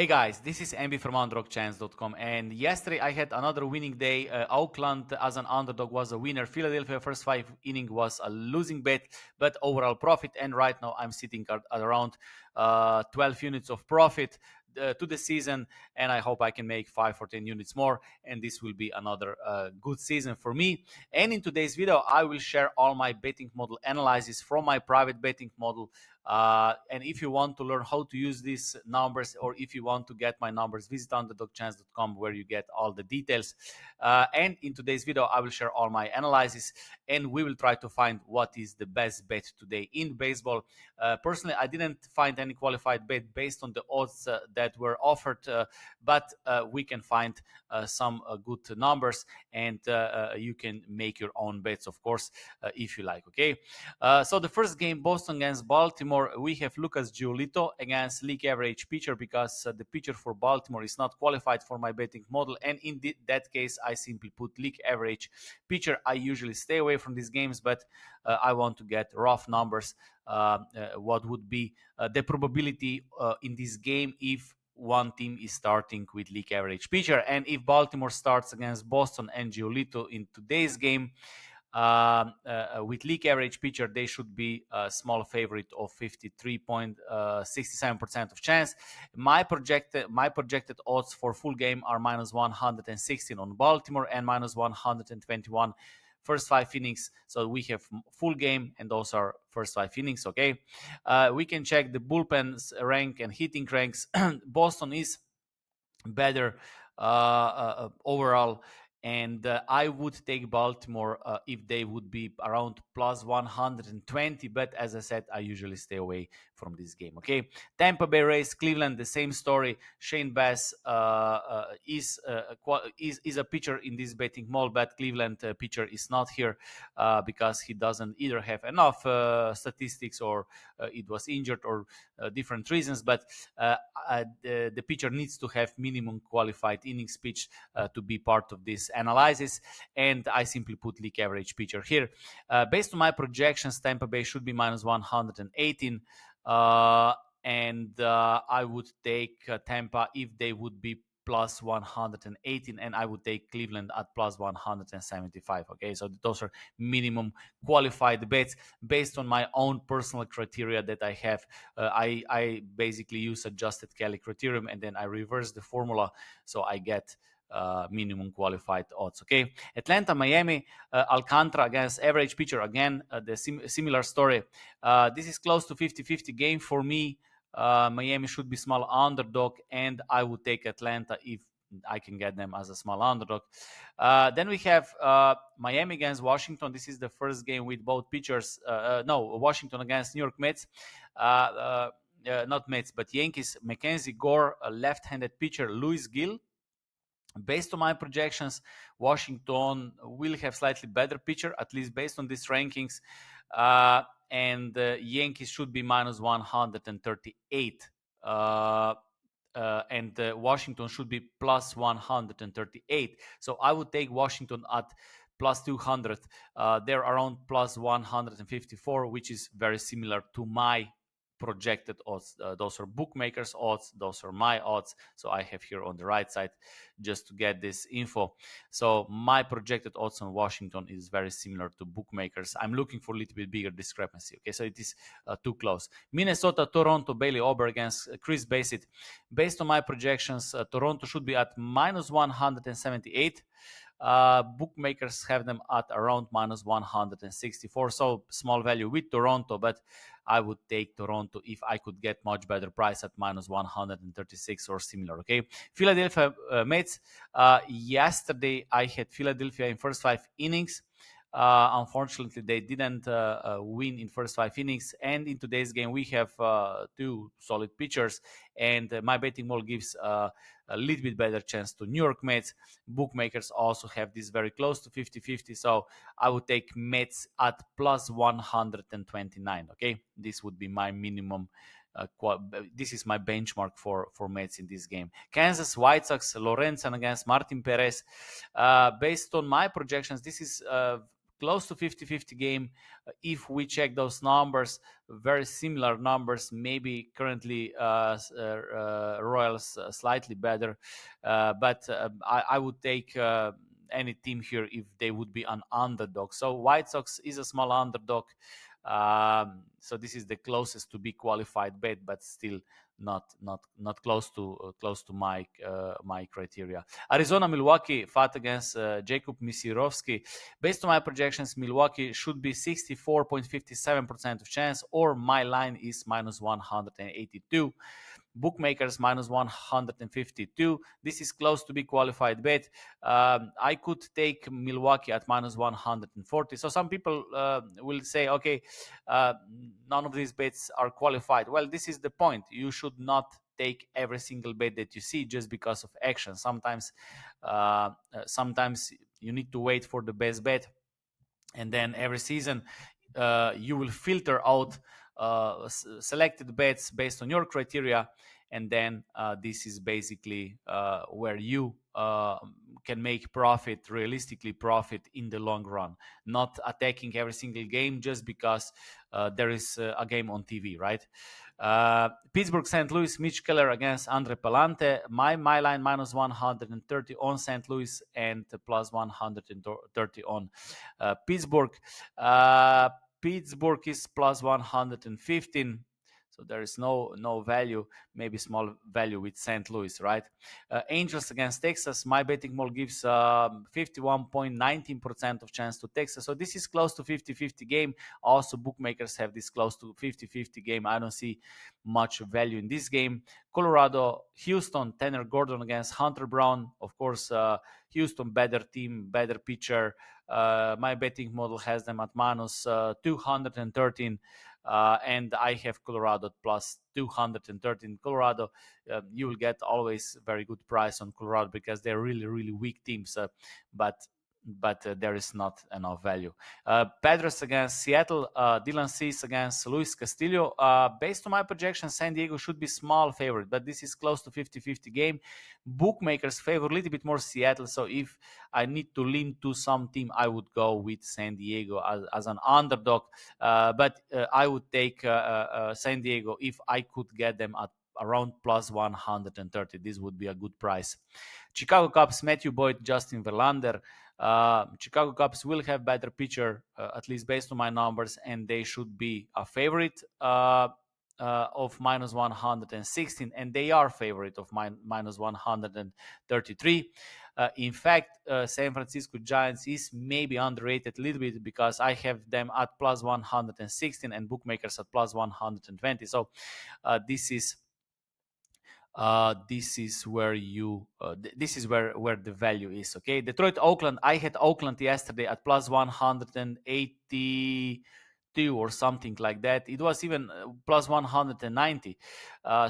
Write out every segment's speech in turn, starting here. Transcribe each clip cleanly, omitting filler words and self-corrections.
Hey guys, this is Ambi from UnderdogChance.com, and yesterday I had another winning day. Auckland as an underdog was a winner. Philadelphia first 5 inning was a losing bet, but overall profit. And right now I'm sitting at around 12 units of profit to the season, and I hope I can make 5 or 10 units more, and this will be another good season for me. And in today's video, I will share all my betting model analysis from my private betting model. And if you want to learn how to use these numbers, or if you want to get my numbers, visit underdogchance.com where you get all the details. And in today's video, I will share all my analysis, and we will try to find what is the best bet today in baseball. Personally, I didn't find any qualified bet based on the odds that were offered, but we can find some good numbers, and you can make your own bets, of course, if you like. Okay. So the first game, Boston against Baltimore, we have Lucas Giolito against league average pitcher, because the pitcher for Baltimore is not qualified for my betting model, and in that case I simply put league average pitcher. I usually stay away from these games, but I want to get rough numbers. What would be the probability in this game if one team is starting with league average pitcher? And if Baltimore starts against Boston and Giolito in today's game, with league average pitcher, they should be a small favorite of 53.67% of chance. My projected odds for full game are minus 116 on Baltimore and minus 121 first 5 innings. So we have full game, and those are first 5 innings. Okay, we can check the bullpen's rank and hitting ranks. Boston is better overall, and I would take Baltimore if they would be around plus 120, but as I said, I usually stay away from this game. Okay, Tampa Bay Rays Cleveland, the same story. Shane Bass is a pitcher in this betting mall, but Cleveland pitcher is not here because he doesn't either have enough statistics, or it was injured, or different reasons. But the pitcher needs to have minimum qualified innings pitch to be part of this analysis, and I simply put league average pitcher here. Based on my projections, Tampa Bay should be minus 118, and I would take Tampa if they would be plus 118, and I would take Cleveland at plus 175. Okay, so those are minimum qualified bets based on my own personal criteria that I have. I basically use adjusted Kelly criterion, and then I reverse the formula, so I get minimum qualified odds. Okay, Atlanta, Miami, Alcantara against average pitcher. Again, the similar story. This is close to 50-50 game for me. Miami should be small underdog, and I would take Atlanta if I can get them as a small underdog. Then we have Miami against Washington. This is the first game with both pitchers. Washington against New York Mets. Not Mets, but Yankees. Mackenzie Gore, a left-handed pitcher. Luis Gill. Based on my projections, Washington will have slightly better pitcher, at least based on these rankings. And Yankees should be minus 138. And Washington should be plus 138. So I would take Washington at plus 200. They're around plus 154, which is very similar to my projected odds. Those are bookmakers odds, those are my odds, so I have here on the right side just to get this info. So my projected odds on Washington is very similar to bookmakers. I'm looking for a little bit bigger discrepancy. Okay, so it is too close. Minnesota, Toronto, Bailey Ober against Chris Bassett. Based on my projections, Toronto should be at minus 178. Bookmakers have them at around minus 164, so small value with Toronto, but I would take Toronto if I could get much better price at minus 136 or similar. Okay, Philadelphia Mets. Yesterday I had Philadelphia in first 5 innings. Unfortunately, they didn't win in first 5 innings. And in today's game, we have two solid pitchers, and my betting model gives a little bit better chance to New York Mets. Bookmakers also have this very close to 50-50, so I would take Mets at plus 129. Okay, this would be my minimum. This is my benchmark for Mets in this game. Kansas White Sox, Lorenzen against Martin Perez. Based on my projections, this is close to 50-50 game. If we check those numbers, very similar numbers, maybe currently Royals slightly better, but I would take any team here if they would be an underdog. So White Sox is a small underdog. So this is the closest to be qualified bet, but still not close to my criteria. Arizona Milwaukee fought against Jacob Misirovsky. Based on my projections, Milwaukee should be 64.57% of chance, or my line is minus 182. Bookmakers minus 152. This is close to be qualified bet. I could take Milwaukee at minus 140. So some people will say, okay, uh, none of these bets are qualified. Well, this is the point. You should not take every single bet that you see just because of action. Sometimes you need to wait for the best bet, and then every season you will filter out selected bets based on your criteria, and then this is basically where you can make profit, realistically profit in the long run, not attacking every single game just because there is a game on TV, right? Pittsburgh St. Louis, Mitch Keller against Andre Palante. My line minus 130 on St. Louis and plus 130 on Pittsburgh. Pittsburgh is plus 115. So there is no value, maybe small value with St. Louis, right? Angels against Texas. My betting model gives 51.19% of chance to Texas. So this is close to 50-50 game. Also, bookmakers have this close to 50-50 game. I don't see much value in this game. Colorado, Houston, Tanner Gordon against Hunter Brown. Of course, Houston, better team, better pitcher. My betting model has them at minus 213. And I have Colorado at plus 213. Colorado, you will get always very good price on Colorado because they're really weak teams, but there is not enough value. Padres against Seattle, Dylan Cease against Luis Castillo. Based on my projection, San Diego should be small favorite, but this is close to 50-50 game. Bookmakers favor a little bit more Seattle, so if I need to lean to some team, I would go with San Diego as an underdog, but I would take San Diego if I could get them at around plus 130. This would be a good price. Chicago Cubs, Matthew Boyd, Justin Verlander. Chicago Cubs will have better pitcher, at least based on my numbers, and they should be a favorite of minus 116, and they are favorite of minus 133. In fact, San Francisco Giants is maybe underrated a little bit because I have them at plus 116 and bookmakers at plus 120. So this is where you this is where the value is. Okay, Detroit Oakland, I had Oakland yesterday at plus 182 or something like that. It was even plus 190,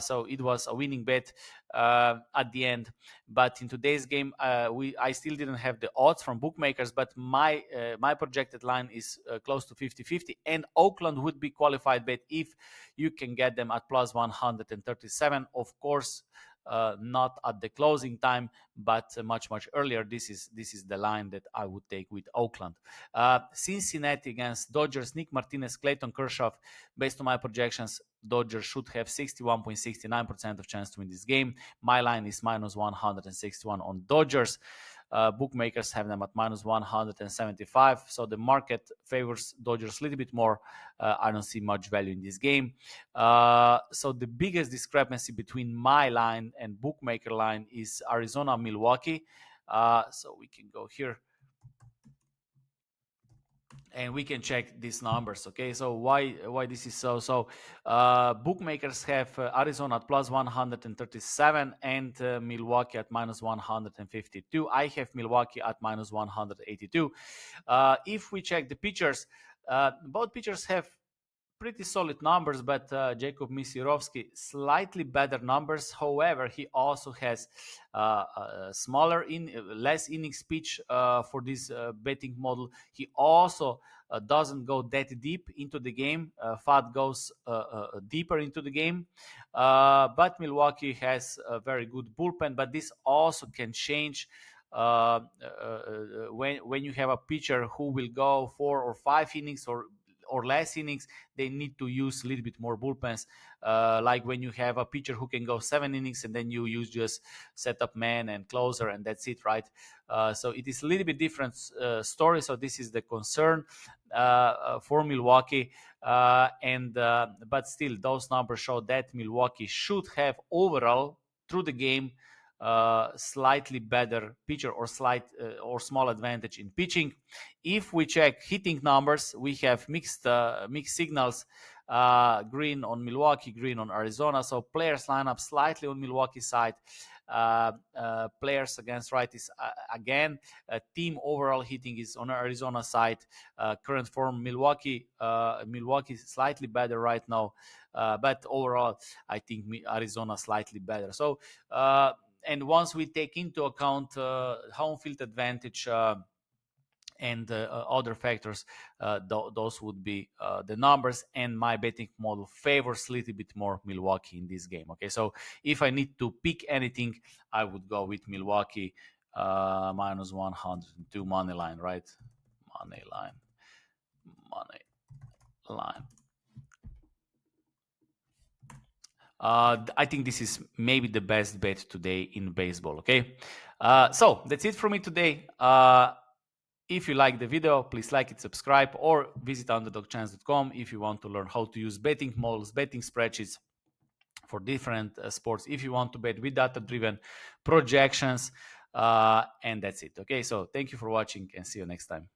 so it was a winning bet at the end. But in today's game, I still didn't have the odds from bookmakers, but my projected line is close to 50-50, and Oakland would be qualified bet if you can get them at plus 137. Of course, not at the closing time, but much earlier. This is the line that I would take with Oakland. Cincinnati against Dodgers, Nick Martinez, Clayton Kershaw. Based on my projections, Dodgers should have 61.69% of chance to win this game. My line is minus 161 on Dodgers. Bookmakers have them at minus 175. So the market favors Dodgers a little bit more. I don't see much value in this game. So the biggest discrepancy between my line and bookmaker line is Arizona Milwaukee. So we can go here and we can check these numbers. Okay, so why this is so bookmakers have Arizona at plus 137 and Milwaukee at minus 152. I have Milwaukee at minus 182. If we check the pitchers, both pitchers have pretty solid numbers, but Jacob Misirovsky slightly better numbers. However, he also has less innings pitch for this betting model. He also doesn't go that deep into the game. Fat goes deeper into the game, but Milwaukee has a very good bullpen. But this also can change when you have a pitcher who will go 4 or 5 innings or less innings, they need to use a little bit more bullpens. Like when you have a pitcher who can go 7 innings and then you use just setup man and closer and that's it, right? So it is a little bit different story. So this is the concern for Milwaukee. But still, those numbers show that Milwaukee should have overall through the game slightly better pitcher or slight or small advantage in pitching. If we check hitting numbers, we have mixed signals. Green on Milwaukee, green on Arizona. So players line up slightly on Milwaukee side. Players against righties again. Team overall hitting is on Arizona side. Current form Milwaukee slightly better right now, but overall I think Arizona slightly better. So and once we take into account home field advantage and other factors, those would be the numbers, and my betting model favors a little bit more Milwaukee in this game. Okay, so if I need to pick anything, I would go with Milwaukee minus 102 money line, right? Money line. I think this is maybe the best bet today in baseball. Okay, so that's it for me today. If you like the video, please like it, subscribe, or visit underdogchance.com if you want to learn how to use betting models, betting spreadsheets for different sports. If you want to bet with data-driven projections, and that's it. Okay, so thank you for watching and see you next time.